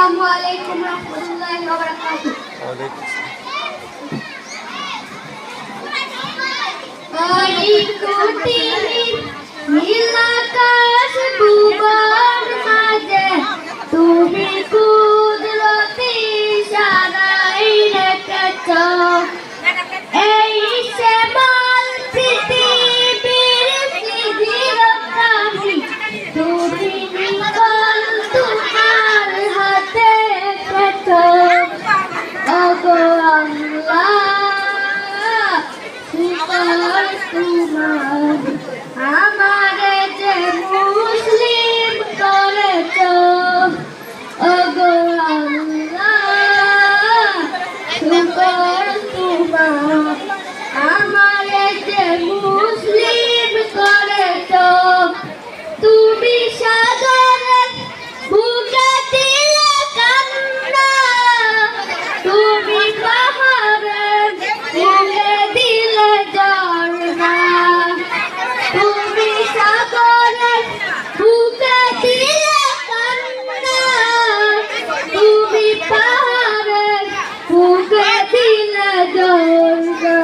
আসসালামু আলাইকুম রাহমাতুল্লাহি ওয়া বারাকাতুহু। ওয়ালাইকুম নীলাকাশ ভুবন মাঝে তুমি কুদরতি সারাই রেখেছ এই শ্যামল পৃথিবীর নিধিরতামি তুমি নিকল তোমার হাতে রেখেছ ওগো আল্লাহ শুকর তোমার আমারে যে মুসলিম করেছ ওগো আল্লাহ শুকর তোমার আমারে যে মুসলিম করেছ তুমি সাগরের বুকে দিলে কান্না তুমি পাহাড়ের বুকে দিলে ঝর্ণা তুমি সাগরের বুকে দিলে কান্না তুমি পাহাড়ের বুকে দিলে ঝর্ণা